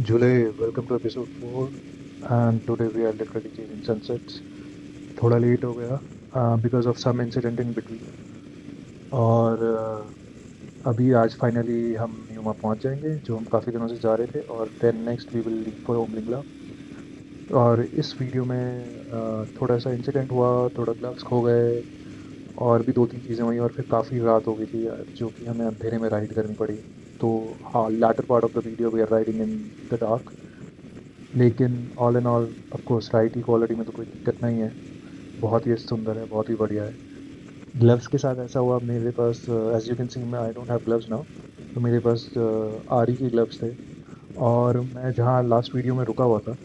Jule, welcome to episode 4 and today we are literally chasing sunsets. थोड़ा late हो गया because of some incident in between और अभी आज फाइनली हम न्यूमा पहुंच जाएंगे जो हम काफ़ी दिनों से जा रहे थे और then next we will leave for Umlingla. और इस वीडियो में थोड़ा सा इंसिडेंट हुआ, थोड़ा ग्लव्स खो गए और भी दो तीन चीज़ें हुई और फिर काफ़ी रात हो गई थी जो कि हमें अंधेरे में राइड करनी पड़ी। तो हाँ, later part of the video we are riding in the dark, लेकिन all in all of course ride की क्वालिटी में तो कोई दिक्कत नहीं है। बहुत ही सुंदर है, बहुत ही बढ़िया है। ग्लव्स के साथ ऐसा हुआ, मेरे पास एज यू कैन सी मैं I don't have gloves now. तो मेरे पास आरी के ग्लव्स थे और मैं जहाँ लास्ट वीडियो में रुका हुआ था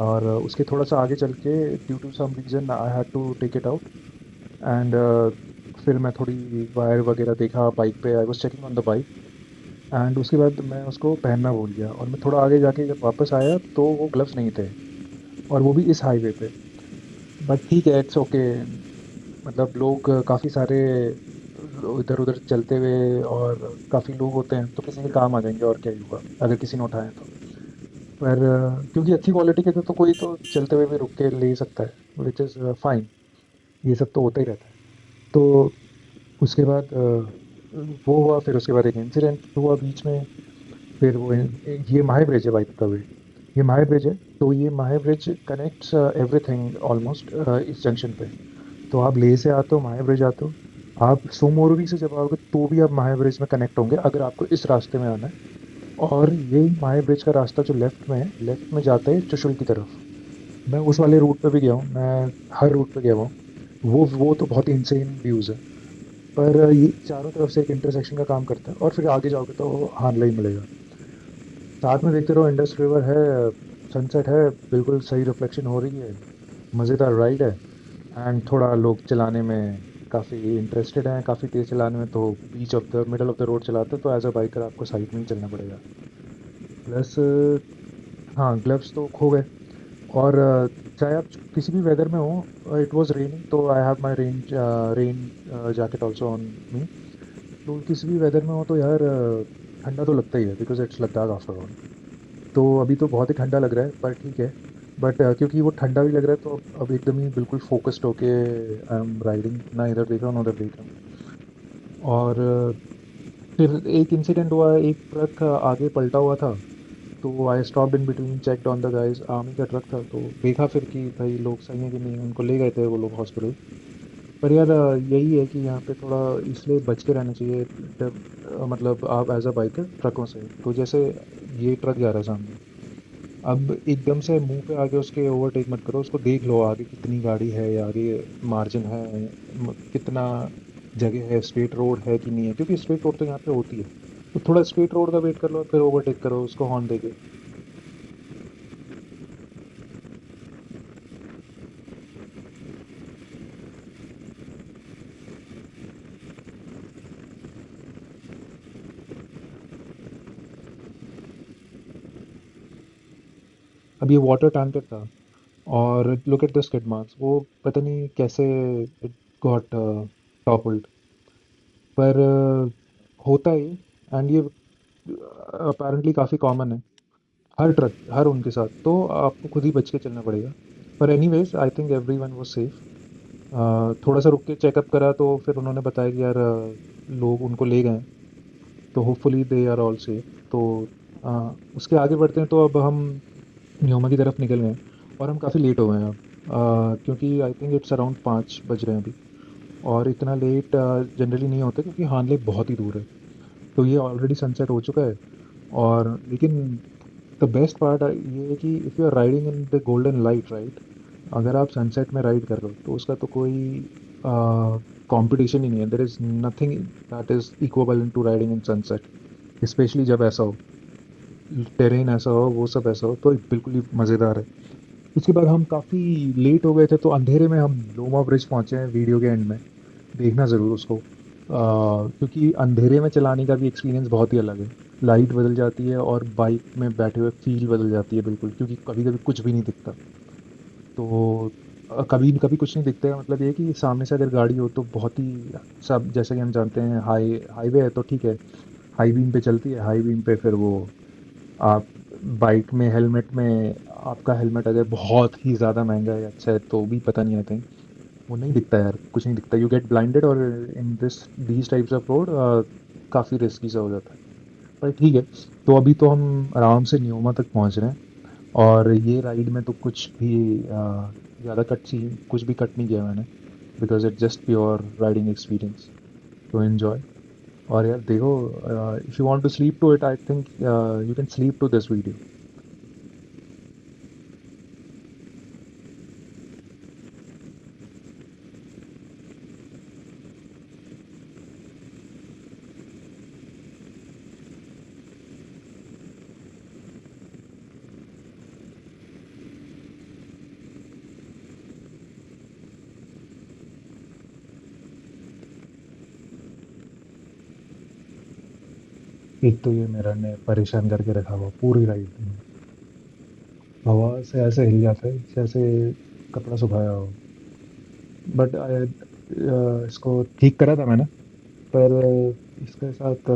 और उसके थोड़ा सा आगे चल के due to some reason I had to take it out and फिर मैं थोड़ी वायर वगैरह देखा बाइक पे, I was checking on the bike and उसके बाद मैं उसको पहनना भूल गया और मैं थोड़ा आगे जाके जब वापस आया तो वो ग्लव्स नहीं थे और वो भी इस हाईवे पे। बट ठीक है, इट्स ओके। मतलब लोग काफ़ी सारे इधर उधर चलते हुए और काफ़ी लोग होते हैं तो किसी के काम आ जाएंगे और क्या ही होगा अगर किसी ने उठाए तो। पर क्योंकि अच्छी क्वालिटी के थे तो कोई तो चलते हुए भी रुक के ले ही सकता है, विच इज़ फाइन। ये सब तो होता ही रहता है। तो उसके बाद वो हुआ, फिर उसके बाद एक इंसिडेंट हुआ बीच में। फिर वो ये माहे ब्रिज है बाय द वे। ये माहे ब्रिज है, तो ये माहे ब्रिज कनेक्ट्स एवरीथिंग ऑलमोस्ट इस जंक्शन पे। तो आप लेह से आते हो, माहे ब्रिज आते हो, आप सोमोरवी से जब आओगे तो भी आप माहे ब्रिज में कनेक्ट होंगे अगर आपको इस रास्ते में आना है। और यही माहे ब्रिज का रास्ता जो लेफ्ट में है, लेफ्ट में जाता है चुशुल की तरफ। मैं उस वाले रूट पे भी गया हूँ, मैं हर रूट पे गया हुआ हूँ। वो तो बहुत ही इंसेन व्यूज़ है। पर ये चारों तरफ से एक इंटरसेक्शन का काम करता है और फिर आगे जाओगे तो हानला ही मिलेगा। साथ में देखते रहो, इंडस रिवर है, सनसेट है, बिल्कुल सही रिफ्लेक्शन हो रही है, मज़ेदार राइड है। एंड थोड़ा लोग चलाने में काफ़ी इंटरेस्टेड हैं, काफ़ी तेज़ चलाने में, तो बीच of the middle of the road चलाते हैं तो एज अ बाइकर आपको साइड में ही चलना पड़ेगा। प्लस हाँ, ग्लव्स तो खो गए। और चाहे आप किसी भी वेदर में हो, इट वाज रेनिंग तो I have my rain jacket also on me. तो किसी भी वेदर में हो तो यार ठंडा तो लगता ही है because it's Ladakh after all. तो अभी तो बहुत ही ठंडा लग रहा है पर ठीक है। बट क्योंकि वो ठंडा भी लग रहा है तो अब एकदम ही बिल्कुल फोकस्ड होके आई एम राइडिंग, ना इधर देख रहा हूँ ना उधर देख रहा हूँ। और फिर एक इंसिडेंट हुआ, एक ट्रक आगे पलटा हुआ था। तो I stopped in between, checked on the guys, army का ट्रक था तो देखा फिर कि भाई लोग सही है कि नहीं, उनको ले गए थे वो लोग हॉस्पिटल। पर यार यही है कि यहाँ पे थोड़ा इसलिए बच के रहना चाहिए मतलब आप एज अ बाइकर ट्रकों से, तो जैसे ये ट्रक जा रहा है सामने, अब एकदम से मुंह पे आगे उसके ओवरटेक मत करो, उसको देख लो आगे कितनी गाड़ी है या आगे मार्जिन है, कितना जगह है, स्ट्रेट रोड है कि नहीं है, क्योंकि स्ट्रेट रोड तो यहाँ पे होती है। तो थोड़ा स्ट्रेट रोड का वेट कर लो और फिर ओवरटेक करो उसको हॉर्न देके। अब ये वाटर टैंकर था और look at the skid marks, वो पता नहीं कैसे इट गॉट टॉपल्ड। पर होता ही, एंड ये अपेरेंटली काफ़ी कॉमन है हर ट्रक हर उनके साथ, तो आपको खुद ही बच के चलना पड़ेगा। पर anyways I think every one was safe. थोड़ा सा रुक के चेकअप करा तो फिर उन्होंने बताया कि यार लोग उनको ले गए हैं, तो hopefully they are all safe. तो उसके आगे बढ़ते हैं, तो अब हम न्योमा की तरफ निकल गए हैं और हम काफ़ी लेट हो गए हैं अब। क्योंकि आई थिंक इट्स अराउंड 5 बज रहे हैं अभी। और इतना लेट जनरली नहीं होता क्योंकि हानले बहुत ही दूर है। तो ये ऑलरेडी सनसेट हो चुका है। और लेकिन द बेस्ट पार्ट ये है कि if you are riding in the golden light, right, अगर आप सनसेट में राइड कर रहे हो तो उसका तो कोई कंपटीशन ही नहीं है। There is nothing that is equal to riding in sunset, especially जब ऐसा हो, टेरेन ऐसा हो, वो सब ऐसा हो, तो बिल्कुल ही मज़ेदार है। उसके बाद हम काफ़ी लेट हो गए थे तो अंधेरे में हम लोमा ब्रिज पहुंचे हैं वीडियो के एंड में। देखना ज़रूर उसको, क्योंकि अंधेरे में चलाने का भी एक्सपीरियंस बहुत ही अलग है। लाइट बदल जाती है और बाइक में बैठे हुए फील बदल जाती है बिल्कुल, क्योंकि कभी कभी कुछ भी नहीं दिखता। तो कभी कभी कुछ नहीं दिखता है मतलब ये कि सामने से अगर गाड़ी हो तो बहुत ही, सब जैसे कि हम जानते हैं हाईवे है तो ठीक है, हाई बीम पे चलती है, हाई बीम पे फिर वो आप बाइक में हेलमेट में आपका हेलमेट अगर बहुत ही ज़्यादा महंगा है, अच्छा है, तो भी पता नहीं आता है, वो नहीं दिखता यार, कुछ नहीं दिखता, यू गेट ब्लाइंडेड, और in these types of road काफ़ी रिस्की सा हो जाता है। पर ठीक है, तो अभी तो हम आराम से न्योमा तक पहुंच रहे हैं, और ये राइड में तो कुछ भी ज़्यादा कट सी कुछ भी कट नहीं किया मैंने, because it just pure riding experience, तो एन्जॉय। और यार देखो, if you want to sleep to it, I think you can sleep to this video. एक तो ये मेरा ने परेशान करके रखा हुआ पूरी राइड में, हवा से ऐसे हिल जाता है जैसे कपड़ा सुखाया हो। बट इसको ठीक करा था मैंने, पर इसके साथ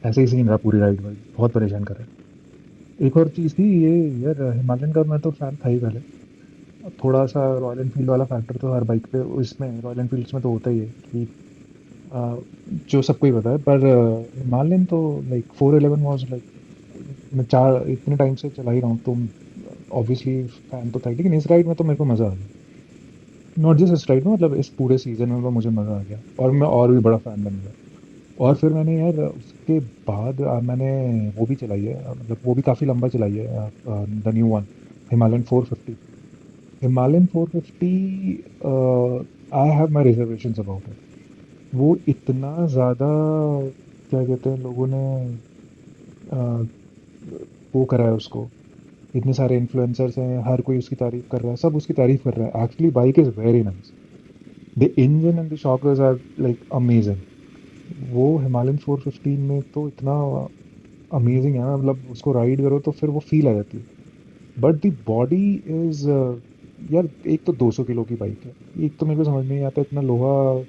ऐसे ही सीन रहा पूरी राइड में, बहुत परेशान कर रहा है। एक और चीज़ थी ये, यार हिमालयन का मैं तो फैन था ही पहले, अब थोड़ा सा रॉयल एनफील्ड वाला फैक्टर तो हर बाइक पे, इसमें रॉयल एनफील्ड्स में तो होता ही है कि अ, जो सबको ही पता है, पर हिमालयन तो लाइक 411 वाज लाइक, मैं चार इतने टाइम से चला ही रहा हूँ, तो ऑब्वियसली फैन तो था ही, लेकिन इस राइड में तो मेरे को मज़ा आ गया। नॉट जस्ट इस राइड में, मतलब इस पूरे सीजन में तो मुझे मज़ा आ गया, और मैं और भी बड़ा फैन बन गया। और फिर मैंने यार उसके बाद मैंने वो भी चलाई है, मतलब वो भी काफ़ी लंबा चलाई है, the new one, Himalayan 450। Himalayan 450, I have my reservations about it. वो इतना ज़्यादा, क्या कहते हैं लोगों ने, अ, वो करा है उसको, इतने सारे इन्फ्लुएंसर्स हैं, हर कोई उसकी तारीफ कर रहा है, सब उसकी तारीफ कर रहा है, actually bike is very nice, the engine and the shockers are like amazing. वो हिमालयन 415 में तो इतना अमेजिंग है ना, मतलब उसको राइड करो तो फिर वो फील आ जाती है। बट द बॉडी इज, यार एक तो 200 किलो की बाइक है, एक तो मेरे को समझ में नहीं आता इतना लोहा,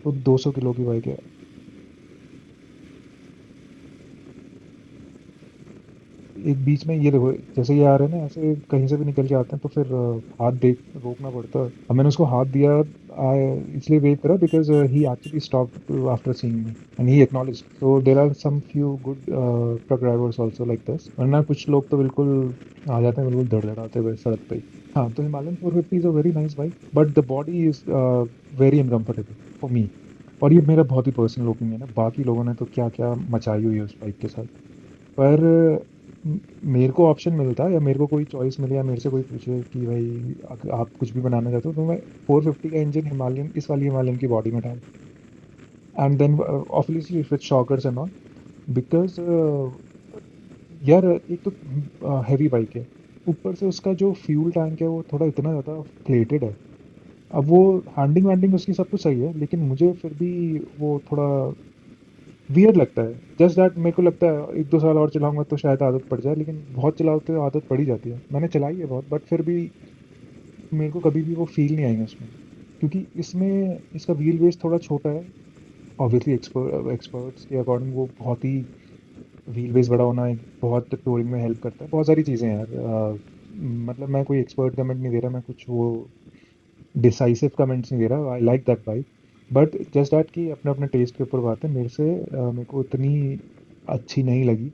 तो 200 किलो की बाइक है। एक बीच में ये देखो, जैसे ये आ रहे हैं ना, ऐसे कहीं से भी निकल के आते हैं, तो फिर हाथ देख रोकना पड़ता है। अब मैंने उसको हाथ दिया, इसलिए वेट करा because he actually stop after seeing me and he acknowledge, so there are some few good truck drivers also like this, वरना कुछ लोग तो बिल्कुल आ जाते हैं बिल्कुल धड़धड़ाते हुए सड़क पे ही। हाँ, तो Himalayan 450 is a very nice bike, but the body is very uncomfortable for me. और ये मेरा बहुत ही पर्सनल ओपिनियन है, बाकी लोगों ने तो क्या क्या मचाई हुई है उस बाइक के साथ। पर म- मेरे को ऑप्शन मिलता, या मेरे को कोई चॉइस मिले, या मेरे से कोई पूछे कि भाई अगर आप कुछ भी बनाना चाहते हो, तो मैं 450 का इंजन हिमालयन, इस वाली हिमालयन की बॉडी में डाल, and then obviously with shockers and all, because यार एक तो हैवी बाइक है, ऊपर से उसका जो फ्यूल टैंक है वो थोड़ा इतना ज़्यादा प्लेटेड है। अब वो हैंडिंग वैंडिंग उसकी सब कुछ सही है, लेकिन मुझे फिर भी वो थोड़ा वियर्ड लगता है। जस्ट दैट मेरे को लगता है एक दो साल और चलाऊंगा तो शायद आदत पड़ जाए, लेकिन बहुत चलाते तो आदत पड़ ही जाती है, मैंने चलाई है बहुत, बट फिर भी मेरे को कभी भी वो फील नहीं आएगा उसमें, क्योंकि इसमें इसका व्हील बेस थोड़ा छोटा है। ऑब्वियसली एक्सपर्ट्स के अकॉर्डिंग वो बहुत ही, व्हील बेस बड़ा होना एक बहुत टूरिंग में हेल्प करता है, बहुत सारी चीज़ें हैं यार, मतलब मैं कोई एक्सपर्ट कमेंट नहीं दे रहा, मैं कुछ वो डिसाइसिव कमेंट्स नहीं दे रहा, I like that bike. But just that कि अपने अपने टेस्ट के ऊपर बात है, मेरे को इतनी अच्छी नहीं लगी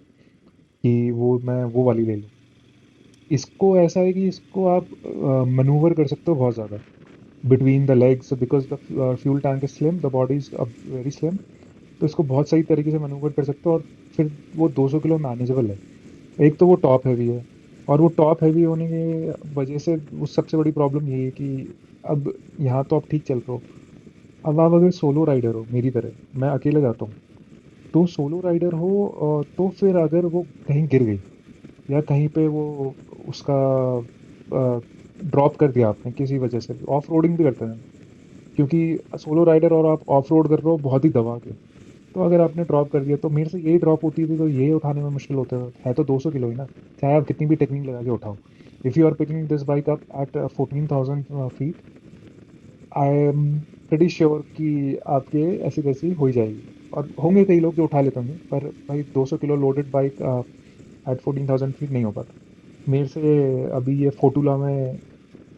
कि वो मैं वो वाली ले लूँ। इसको ऐसा है कि इसको आप मनूवर कर सकते हो बहुत ज़्यादा between the legs, because the fuel tank is slim, the body is very slim, तो इसको बहुत सही तरीके से मनूवर कर सकते हो, और फिर वो 200 किलो मैनेजेबल है। एक तो वो टॉप हैवी है, और वो टॉप हैवी होने की वजह से उस सबसे बड़ी प्रॉब्लम यही है कि अब यहाँ तो आप ठीक चल रहे हो, अब आप अगर सोलो राइडर हो मेरी तरह, मैं अकेले जाता हूँ, तो सोलो राइडर हो, तो फिर अगर वो कहीं गिर गई, या कहीं पे वो उसका ड्रॉप कर दिया आपने किसी वजह से, ऑफ रोडिंग भी करते हैं, क्योंकि सोलो राइडर और आप ऑफ रोड कर रहे हो बहुत ही दबा के, तो अगर आपने ड्रॉप कर दिया, तो मेरे से यही ड्रॉप होती थी, तो ये उठाने में मुश्किल होता है तो 200 किलो ही ना, चाहे आप कितनी भी टेक्निक लगा के उठाओ। If you are picking this bike up at 14,000 feet, I am pretty sure कि आपके ऐसी तैसी हो ही जाएगी। और होंगे कई लोग जो उठा लेते होंगे, पर भाई 200 kilo loaded bike, at 14,000 feet नहीं हो पाता मेरे से। अभी ये फोटुला में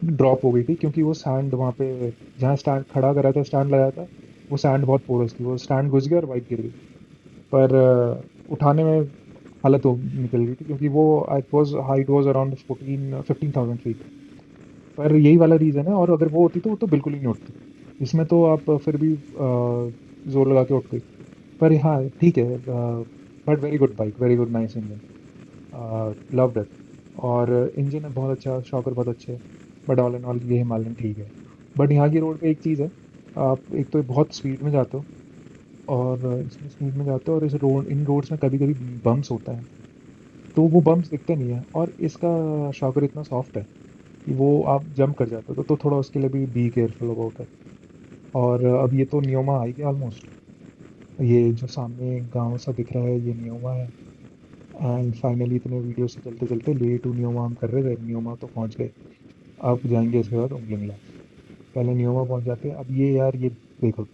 ड्रॉप हो गई थी क्योंकि वो सैंड वहाँ पे जहाँ स्टैंड खड़ा करा था, स्टैंड लगाया था, वो सैंड बहुत पोरस थी, वो स्टैंड घुस गया और बाइक गिर गई। पर उठाने में हालत हो निकल गई थी क्योंकि वो it was height was around 15,000 feet. पर यही वाला रीज़न है, और अगर वो होती तो वो तो बिल्कुल ही नहीं उठती। इसमें तो आप फिर भी जोर लगा के उठ गई। पर हाँ ठीक है, but very good bike, very good, nice engine, loved it. और इंजन है बहुत अच्छा, शॉकर बहुत अच्छे, बट ऑल इन ऑल ये हिमालयन ठीक है। बट यहाँ की रोड पे एक चीज़ है, आप एक तो बहुत स्पीड में जाते हो, और इसमें स्पीड में जाते हो, और इस रोड इन रोड्स में कभी कभी बम्प्स होता है, तो वो बम्प्स दिखते नहीं है, और इसका शॉकर इतना सॉफ्ट है कि वो आप जंप कर जाते हो, तो थोड़ा उसके लिए भी बी केयरफुल अबाउट है। और अब ये तो नियोमा आ ही गया ऑलमोस्ट। ये जो सामने गांव सा दिख रहा है ये नियोमा है। एंड फाइनली इतने वीडियो से चलते चलते ले टू नियोमा हम कर रहे थे, नियोमा तो पहुंच गए। अब जाएंगे इसके बाद उमलिंगला। पहले नियोमा पहुंच जाते हैं। अब ये यार ये देखो,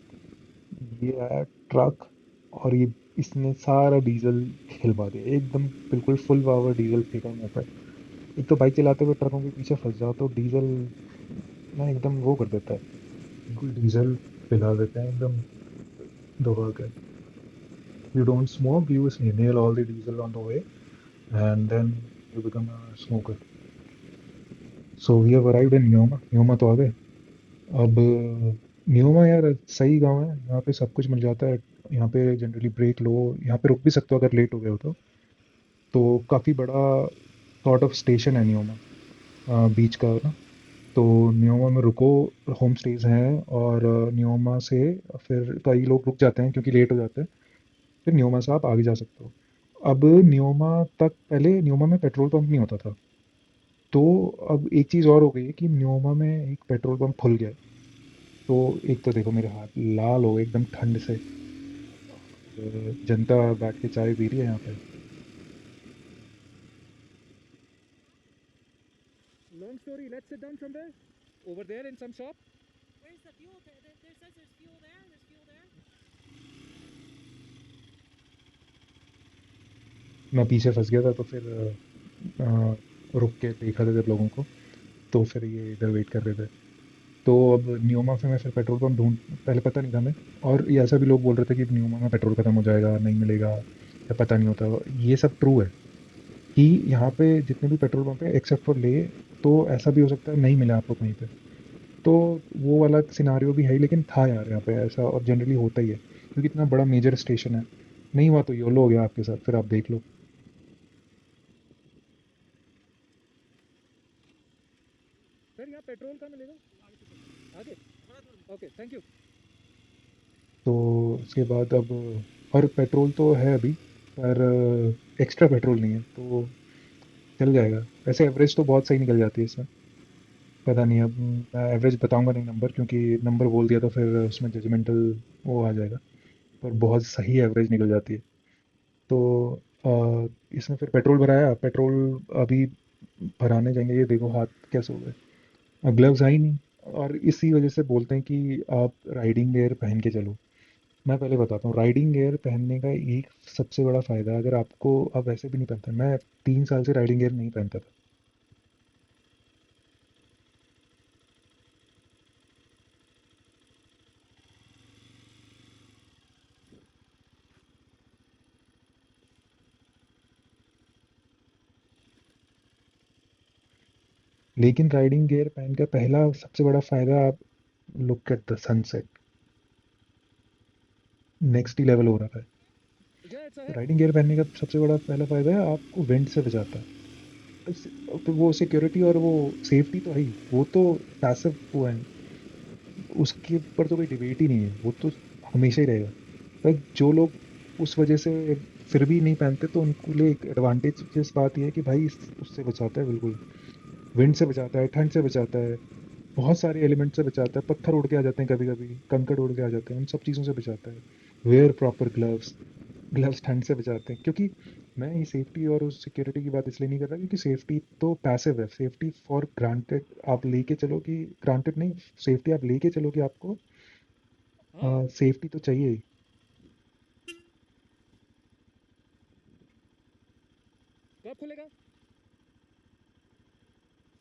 ये आया ट्रक, और ये इसने सारा डीजल खिलवा दिया एकदम, बिल्कुल फुल पावर डीजल फेंका मुंह पे। एक तो बाइक चलाते हुए ट्रकों के पीछे फंस जाओ तो डीजल ना एकदम वो कर देता है, बिल्कुल डीजल पिला देते हैं एकदम दबा के। You don't smoke, you inhale all the diesel on the way, and then you become a smoker. So we have arrived in Nyoma. Nyoma तो आ गए। अब न्योमा यार सही गांव है, यहाँ पे सब कुछ मिल जाता है। यहाँ पे जनरली ब्रेक लो, यहाँ पे रुक भी सकते हो अगर लेट हो गए हो तो काफ़ी बड़ा सॉर्ट ऑफ स्टेशन है न्योमा, बीच का ना। तो न्योमा में रुको, होम स्टेज हैं, और न्योमा से फिर कई लोग रुक जाते हैं क्योंकि लेट हो जाते हैं, फिर न्योमा से आप आगे जा सकते हो। अब न्योमा तक, पहले न्योमा में पेट्रोल पंप नहीं होता था, तो अब एक चीज़ और हो गई है कि न्योमा में एक पेट्रोल पंप खुल गया है। तो एक तो देखो मेरे हाथ लाल हो गए एकदम ठंड से, जनता बैठ के चाय पी रही है यहाँ पे। Long story, let's sit down somewhere. Over there in some shop. Where's the fuel? There says there's fuel there. There's fuel there. मैं पीछे फंस गया था तो फिर रुक के देखा था जब लोगों को, तो फिर ये इधर वेट कर रहे थे। तो अब न्योमा से मैं फिर पेट्रोल पंप ढूंढ, पहले पता नहीं था मैं, और ये ऐसा भी लोग बोल रहे थे कि न्योमा में पेट्रोल खत्म हो जाएगा, नहीं मिलेगा, या पता नहीं होता। ये सब ट्रू है कि यहाँ पे जितने भी पेट्रोल पंप है एक्सेप्ट फॉर ले, तो ऐसा भी हो सकता है नहीं मिला आपको कहीं पे। तो वो वाला सिनारियो भी है ही, लेकिन था यार यहाँ पे ऐसा, और जनरली होता ही है क्योंकि इतना बड़ा मेजर स्टेशन है। नहीं हुआ तो योलो हो गया आपके साथ, फिर आप देख लो। सर यहाँ पेट्रोल कहाँ मिलेगा? आगे। Okay, thank you. तो उसके बाद अब, और पेट्रोल तो है अभी, पर एक्स्ट्रा पेट्रोल नहीं है, तो चल जाएगा। वैसे एवरेज तो बहुत सही निकल जाती है इसमें। पता नहीं, अब मैं एवरेज बताऊंगा नहीं नंबर, क्योंकि नंबर बोल दिया तो फिर उसमें जजमेंटल वो आ जाएगा। पर बहुत सही एवरेज निकल जाती है। तो इसमें फिर पेट्रोल भराया, पेट्रोल अभी भराने जाएंगे, ये देखो हाथ कैसे हो गए, अब ग्लव्स है ही नहीं। और इसी वजह से बोलते हैं कि आप राइडिंग गेयर पहन के चलो। मैं पहले बताता हूँ, राइडिंग गेयर पहनने का एक सबसे बड़ा फ़ायदा है, अगर आपको, आप वैसे भी नहीं पहनते, मैं 3 साल से राइडिंग गेयर नहीं पहनता था। लेकिन राइडिंग गियर पहन का पहला सबसे बड़ा फायदा, आप look at the sunset, next he level हो रहा है। Yeah, it's ahead. Riding gear पहनने का सबसे बड़ा पहला फायदा है, आपको विंड से बचाता है। तो वो सिक्योरिटी और वो सेफ्टी तो है ही, वो तो पैसिव वो है, उसके ऊपर तो कोई डिबेट ही नहीं है, वो तो हमेशा ही रहेगा। पर जो लोग उस वजह से फिर भी नहीं पहनते, तो उनको लिए एक एडवांटेज जिस बात यह है कि भाई उससे बचाता है बिल्कुल, विंड से बचाता है, ठंड से बचाता है, बहुत सारे एलिमेंट से बचाता है, पत्थर उड़ के आ जाते हैं कभी कभी, कंकड़ उड़ के आ जाते हैं, उन सब चीज़ों से बचाता है। वेयर प्रॉपर ग्लव्स, ग्लव्स ठंड से बचाते हैं, क्योंकि मैं ये सेफ्टी और उस सिक्योरिटी की बात इसलिए नहीं कर रहा क्योंकि सेफ्टी तो पैसिव है, सेफ्टी फॉर ग्रांटेड आप लेके चलो कि, ग्रांटेड नहीं, सेफ्टी आप लेके चलो कि आपको हाँ। सेफ्टी तो चाहिए ही। कब खुलेगा?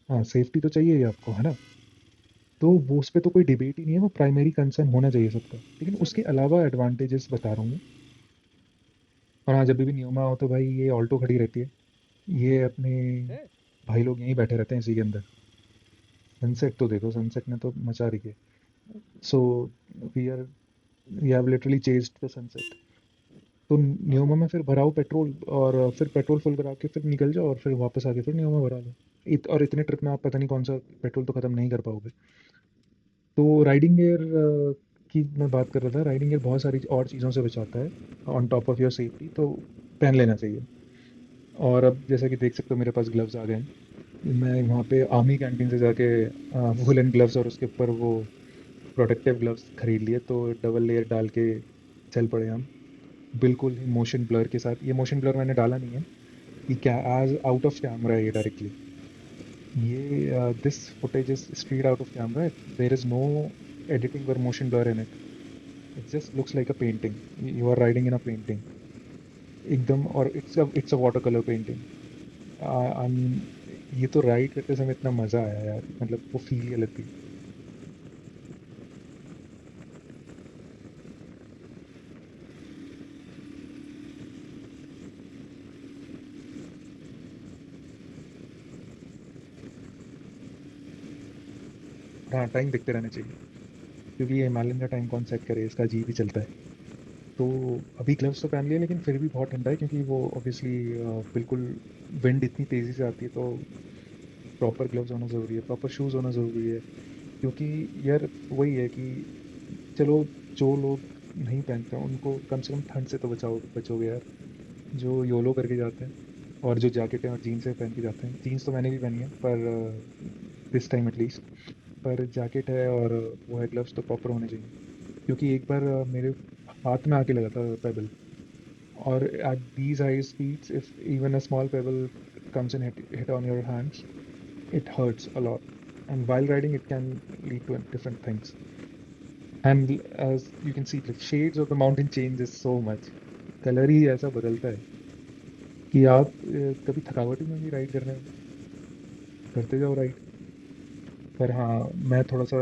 हाँ, सेफ्टी तो चाहिए ही आपको, है ना? तो वो उस पे तो कोई डिबेट ही नहीं है, वो प्राइमरी कंसर्न होना चाहिए सबका। लेकिन अच्छा उसके अच्छा अलावा एडवांटेजेस बता रहा हूँ मैं। और हाँ, जब भी नियोमा हो तो भाई ये ऑल्टो खड़ी रहती है, ये अपने है। भाई लोग यहीं बैठे रहते हैं इसी के अंदर। सनसेट तो देखो, सनसेट ने तो मचा रही है। So we are we have literally chased the sunset. तो हाँ। न्योमा में फिर भराओ पेट्रोल, और फिर पेट्रोल फुल करा के फिर निकल जाओ, और फिर वापस आके फिर न्योमा भरा लो। और इतने ट्रिप में आप पता नहीं कौन सा पेट्रोल तो खत्म नहीं कर पाओगे। तो राइडिंग गियर की मैं बात कर रहा था। राइडिंग गियर बहुत सारी और चीज़ों से बचाता है on top of your safety, तो पहन लेना चाहिए। और अब जैसा कि देख सकते हो मेरे पास ग्लव्स आ गए हैं। मैं वहाँ पे आर्मी कैंटीन से जाके वुलन ग्लव्स और उसके ऊपर वो प्रोटेक्टिव ग्लव्स खरीद लिए, तो डबल लेयर डाल के चल पड़े हम, बिल्कुल ही मोशन ब्लर के साथ। ये मोशन ब्लर मैंने डाला नहीं है, ये क्या एज आउट ऑफ कैमरा है ये डायरेक्टली। ये this footage is straight out of camera, there is no editing और motion blur in it. It just looks like a painting, you are riding in a painting एकदम। और it's a water colour painting. ये तो ride करते समय इतना मजा आया यार, मतलब वो फील ही अलग थी। हाँ, टाइम देखते रहना चाहिए, क्योंकि ये हिमालयन का टाइम कौन सेट करे, इसका अजीब ही चलता है। तो अभी ग्लव्स तो पहन लिए, लेकिन फिर भी बहुत ठंडा है, क्योंकि वो ऑब्वियसली बिल्कुल विंड इतनी तेजी से आती है, तो प्रॉपर ग्लव्स होना जरूरी है, प्रॉपर शूज होना जरूरी है। क्योंकि यार वही है कि चलो, जो लोग नहीं पहनते हैं उनको कम से कम ठंड से तो बचोगे यार। जो योलो करके जाते हैं, और जो जैकेटें और जीन्स पहन के जाते हैं, जीन्स तो मैंने भी पहनी है पर दिस टाइम एटलीस्ट। पर जैकेट है और वो है, ग्लव्स तो प्रॉपर होने चाहिए। क्योंकि एक बार मेरे हाथ में आके लगा था पेबल, और at these high speeds if even a small payable comes and hit on your hands, it hurts a lot. And while riding, it can lead to different things. And as you can see, the shades of the mountain changes so much. Colour ही ऐसा बदलता है कि आप कभी थकावट में भी राइड करते जाओ राइड। पर हाँ, मैं थोड़ा सा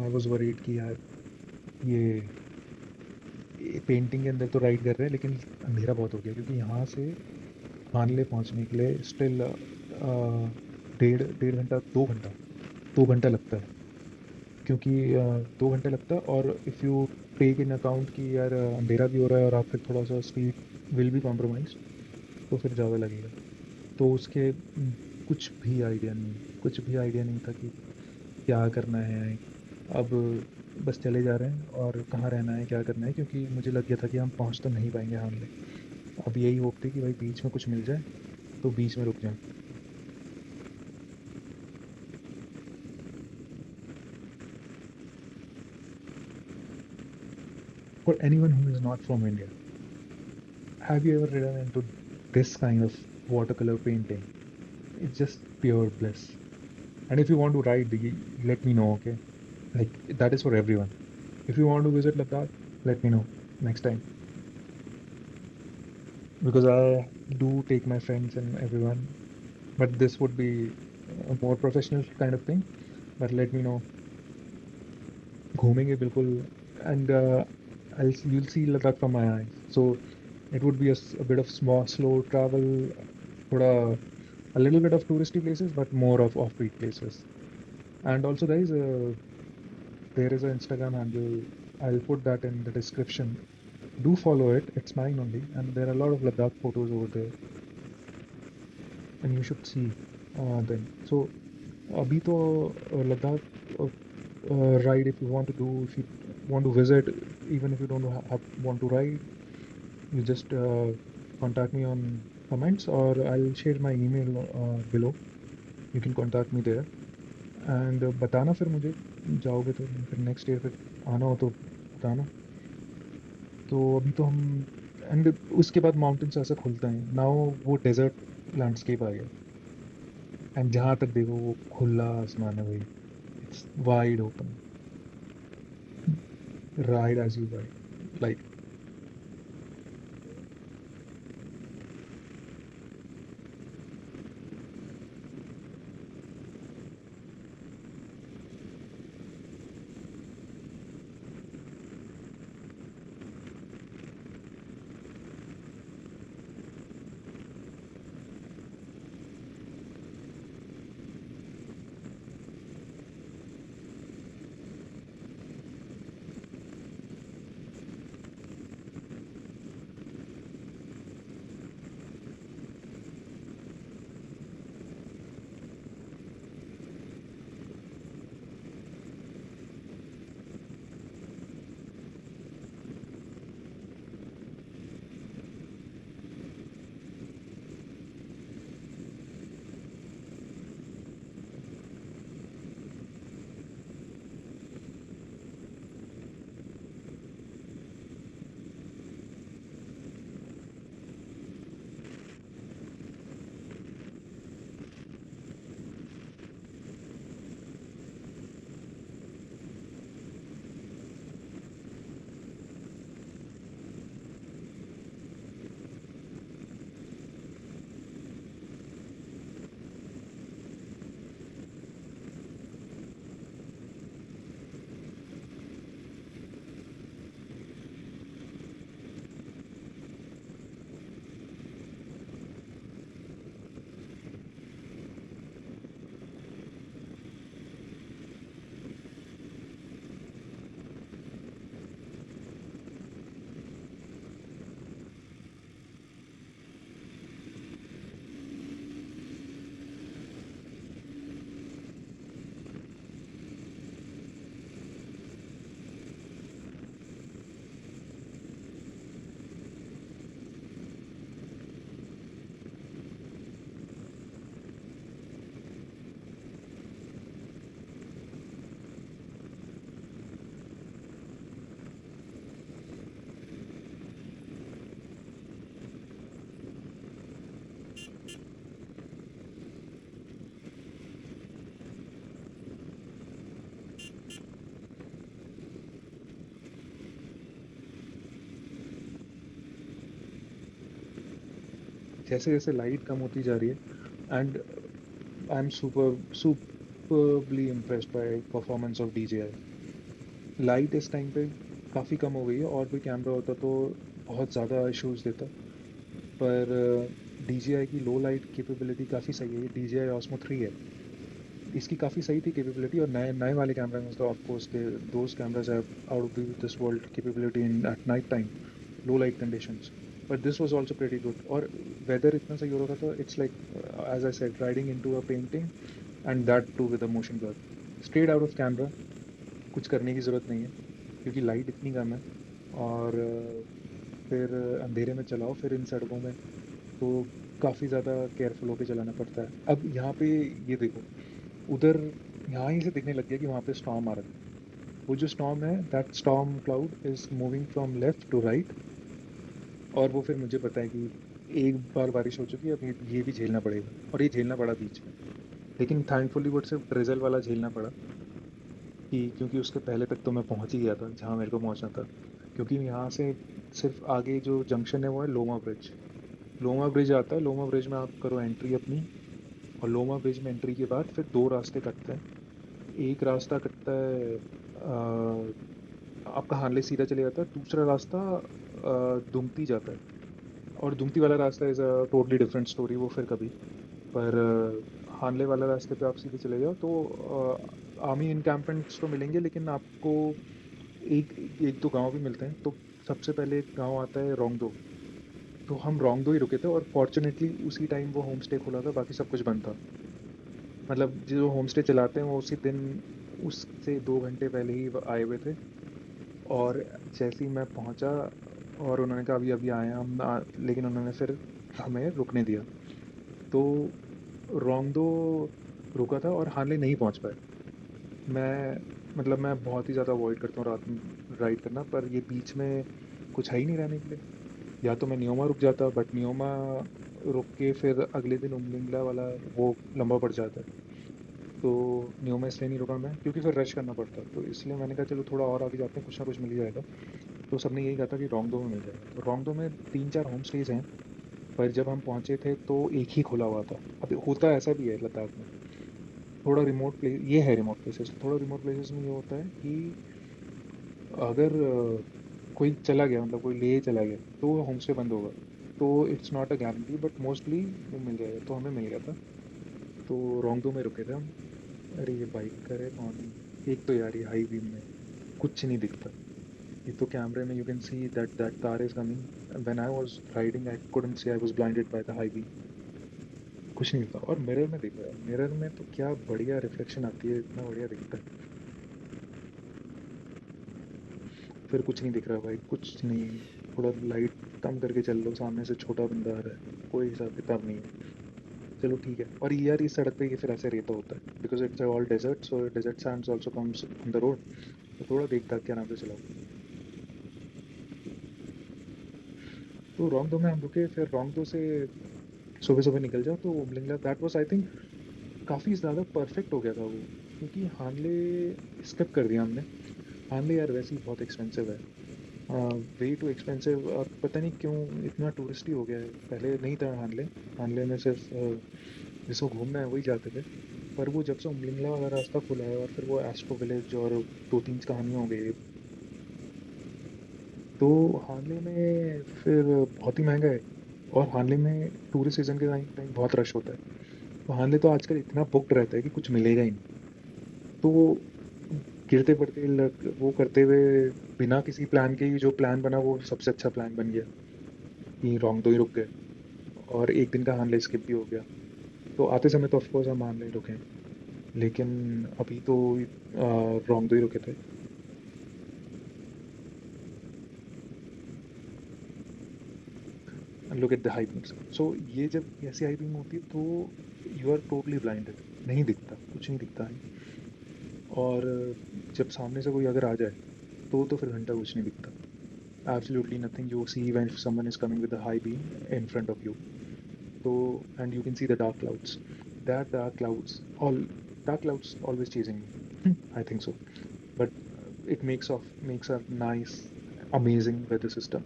वाज वरीड कि यार ये पेंटिंग के अंदर तो राइड कर रहे हैं, लेकिन अंधेरा बहुत हो गया, क्योंकि यहाँ से मानले पहुंचने के लिए स्टिल डेढ़ डेढ़ घंटा, 2 घंटा, 2 घंटा लगता है। क्योंकि 2 घंटे लगता है, और if you take in account कि यार अंधेरा भी हो रहा है और आप फिर थोड़ा सा स्पीड विल बी कॉम्प्रोमाइज, तो फिर ज़्यादा लगेगा। तो उसके कुछ भी आइडिया नहीं था कि क्या करना है। अब बस चले जा रहे हैं, और कहाँ रहना है क्या करना है, क्योंकि मुझे लग गया था कि हम पहुँच तो नहीं पाएंगे हामले। अब यही होप थी कि भाई बीच में कुछ मिल जाए, तो बीच में रुक जाए। For anyone who is not from India, have you ever ridden into this kind of watercolor painting? It's just pure bliss. And if you want to ride, let me know, okay? Like, that is for everyone. If you want to visit Ladakh, let me know next time. Because I do take my friends and everyone, but this would be a more professional kind of thing. But let me know. घूमेंगे बिल्कुल, and you'll see Ladakh from my eyes. So it would be a bit of small, slow travel, थोड़ा a little bit of touristy places, but more of offbeat places. And also, guys, there is an Instagram handle. I'll put that in the description. Do follow it. It's mine only, and there are a lot of Ladakh photos over there, and you should see them. So, अभी तो Ladakh ride, if you want to do, if you want to visit, even if you don't want to ride, you just contact me on comments, or I'll share my email below. You can contact me there, and बताना फिर मुझे, जाओगे तो फिर next year फिर आना हो तो बताना। तो अभी तो हम, एंड उसके बाद माउंटेन्स ऐसा खुलता है नाउ, वो डेजर्ट लैंडस्केप आ गया। एंड जहाँ तक देखो वो खुला आसमान है भाई, it's wide open, ride as you ride, like जैसे जैसे लाइट कम होती जा रही है, and I am superbly impressed by performance of DJI। Light इस टाइम पे काफ़ी कम हो गई है, और कोई कैमरा होता तो बहुत ज़्यादा इश्यूज देता, पर DJI की लो लाइट कैपेबिलिटी काफ़ी सही है। ये DJI Osmo 3 है, इसकी काफ़ी सही थी कैपेबिलिटी, और नए नए वाले कैमरा में तो of course they those cameras have out of this world capability in at night time, low light conditions, but this was also pretty good. और वेदर इतना सही हो रखा था, it's like as I said riding into a painting, and that too with a motion blur, straight out of camera. कुछ करने की ज़रूरत नहीं है क्योंकि लाइट इतनी कम है, और फिर अंधेरे में चलाओ फिर इन सड़कों में, तो काफ़ी ज़्यादा केयरफुल होकर चलाना पड़ता है। अब यहाँ पे ये देखो, उधर यहाँ ही से दिखने लग गया कि वहाँ पे स्टॉर्म आ रहा है। वो जो स्टॉर्म है, that storm cloud is moving from left to right, और वो फिर मुझे पता है कि एक बार बारिश हो चुकी है, अब ये भी झेलना पड़ेगा, और ये झेलना पड़ा बीच में। लेकिन थैंकफुली वो सिर्फ ड्रिजल वाला झेलना पड़ा, कि क्योंकि उसके पहले तक तो मैं पहुंच ही गया था जहाँ मेरे को पहुंचना था। क्योंकि यहाँ से सिर्फ आगे जो जंक्शन है वो है लोमा ब्रिज। लोमा ब्रिज आता है, लोमा ब्रिज में आप करो एंट्री अपनी, और लोमा ब्रिज में एंट्री के बाद फिर दो रास्ते कटते हैं। एक रास्ता कटता है आपका हानले सीधा चले जाता है, दूसरा रास्ता दुमती जाता है, और दुमती वाला रास्ता is a totally different story, वो फिर कभी। पर हानले वाला रास्ते पे आप सीधे चले जाओ तो आर्मी इनकैम्पमेंट्स तो मिलेंगे, लेकिन आपको एक एक दो गांव भी मिलते हैं। तो सबसे पहले एक गांव आता है रोंगदो, तो हम रोंगदो ही रुके थे, और फॉर्चुनेटली उसी टाइम वो होम स्टे खुला था, बाकी सब कुछ बंद था। मतलब जो होम स्टे चलाते हैं वो उसी दिन, उससे 2 घंटे पहले ही आए हुए थे। और जैसे ही मैं पहुंचा, और उन्होंने कहा अभी अभी आए हैं हम, लेकिन उन्होंने फिर हमें रुकने दिया। तो रोंगदो रुका था, और हानले नहीं पहुंच पाए। मैं मतलब मैं बहुत ही ज़्यादा अवॉइड करता हूँ रात में राइड करना, पर ये बीच में कुछ है ही नहीं रहने के लिए। या तो मैं नियोमा रुक जाता, बट नियोमा रुक के फिर अगले दिन उमलिंगला वाला वो लंबा पड़ जाता है। तो नियोमा इसलिए नहीं रुका मैं, क्योंकि फिर रश करना पड़ता। तो इसलिए मैंने कहा चलो थोड़ा और आगे जाते हैं, कुछ ना कुछ मिल ही जाएगा। तो सबने यही कहा था कि रोंगदो में मिल जाएगा, तो रोंगदो में 3-4 होम स्टेज हैं। पर जब हम पहुंचे थे तो एक ही खुला हुआ था। अब होता ऐसा भी है लद्दाख में, थोड़ा रिमोट प्लेस ये है, रिमोट प्लेसेस, थोड़ा रिमोट प्लेसेस में ये होता है कि अगर कोई चला गया, मतलब कोई ले चला गया, तो वो होम स्टे बंद होगा। तो it's not a guarantee, but mostly वो मिल जाएगा, तो हमें मिल गया था। तो रोंगदो में रुके थे हम। अरे ये बाइक करे कौन? एक तो यार ये हाई बीम में कुछ नहीं दिखता। ये तो कैमरे में you can see that that car is coming, when I was riding I couldn't see, I was blinded by the high beam. कुछ नहीं दिखता। और मिरर में देखो यार, मिरर में तो क्या बढ़िया रिफ्लेक्शन आती है, इतना बढ़िया दिखता है। फिर कुछ नहीं दिख रहा भाई, कुछ नहीं। थोड़ा लाइट कम करके चल लो, सामने से छोटा बंदा आ रहा है, कोई हिसाब किताब नहीं है। चलो ठीक है। और यार इस सड़क पे ये फिर ऐसे रेता होता है, because it's all desert, so desert sands also comes on the road. तो थोड़ा देख दाख के आराम से चलाओ। तो रोंगदो में हम रुके, फिर रोंगदो से सुबह सुबह निकल जाओ तो Umling La, that was I think काफ़ी ज़्यादा परफेक्ट हो गया था वो। क्योंकि हानले स्किप कर दिया हमने। हानले यार वैसे ही बहुत एक्सपेंसिव है, वे टू एक्सपेंसिव, और पता नहीं क्यों इतना टूरिस्टी हो गया है। पहले नहीं था हानले, हानले में सिर्फ जिसको घूमना है वही जाते थे। पर वो जब से उमलिंगला वाला रास्ता खुला है, और फिर वो एस्ट्रो विलेज और दो तीन कहानियाँ हो गई, तो हानले में फिर बहुत ही महंगा है। और हानले में टूरिस्ट सीजन के टाइम टाइम बहुत रश होता है। तो हानले तो आजकल इतना बुक्ड रहता है कि कुछ मिलेगा ही नहीं। तो गिरते पड़ते वो करते हुए, बिना किसी प्लान के ही जो प्लान बना वो सबसे अच्छा प्लान बन गया, कि रोंगदो ही रुक गए, और एक दिन का हानले स्किप भी हो गया। तो आते समय तो ऑफकोर्स हम हानले ही रुके हैं, लेकिन अभी तो रोंगदो ही रुके थे। Look at the high beams. So ये जब ऐसी हाई बीम होती है तो यू आर टोटली ब्लाइंडेड, नहीं दिखता, कुछ नहीं दिखता है। और जब सामने से कोई अगर आ जाए तो फिर घंटा कुछ नहीं दिखता। Absolutely nothing you see when someone is coming with a high beam in front of you. So, and you can see the dark clouds. That dark clouds always chasing me. I think so. But it makes a nice, amazing weather system.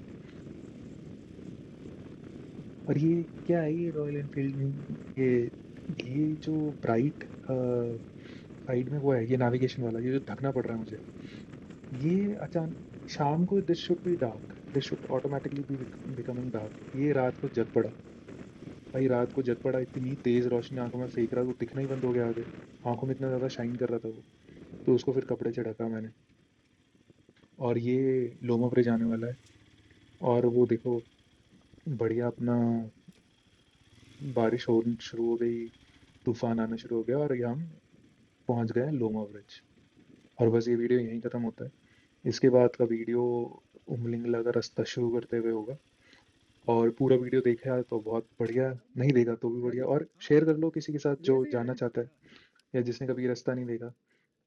और ये क्या है, ये royal Enfield में ये जो bright side में वो है, ये नेविगेशन वाला, ये जो ढकना पड़ रहा है मुझे, ये अचानक शाम को this should be dark, this should automatically be becoming dark, ये रात को जग पड़ा। भाई रात को जग पड़ा, इतनी तेज रोशनी आंखों में फेंक रहा, वो दिखना ही बंद हो गया आगे, आंखों में इतना ज़्यादा शाइन कर रहा था वो। तो उसको फिर कपड़े से ढका मैंने। और ये लोमा ब्रिज आने वाला है, और वो देखो बढ़िया अपना बारिश हो शुरू हो गई, तूफान आना शुरू हो गया, और ये हम पहुंच गए हैं लोमा ब्रिज। और बस ये वीडियो यहीं ख़त्म होता है। इसके बाद का वीडियो उमलिंगला का रास्ता शुरू करते हुए होगा। और पूरा वीडियो देखा है तो बहुत बढ़िया, नहीं देखा तो भी हाँ बढ़िया, जी, और शेयर कर लो किसी के साथ ये जो ऐसे ही जाना रहेगा। चाहता है, हाँ या जिसने कभी ये रास्ता नहीं देखा,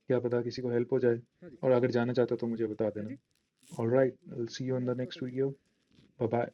क्या पता किसी को हेल्प हो जाए। हाँ जी, और अगर जाना चाहता तो मुझे बता हाँ देना। जी, alright, I will see you in the next next person. Video. Bye bye.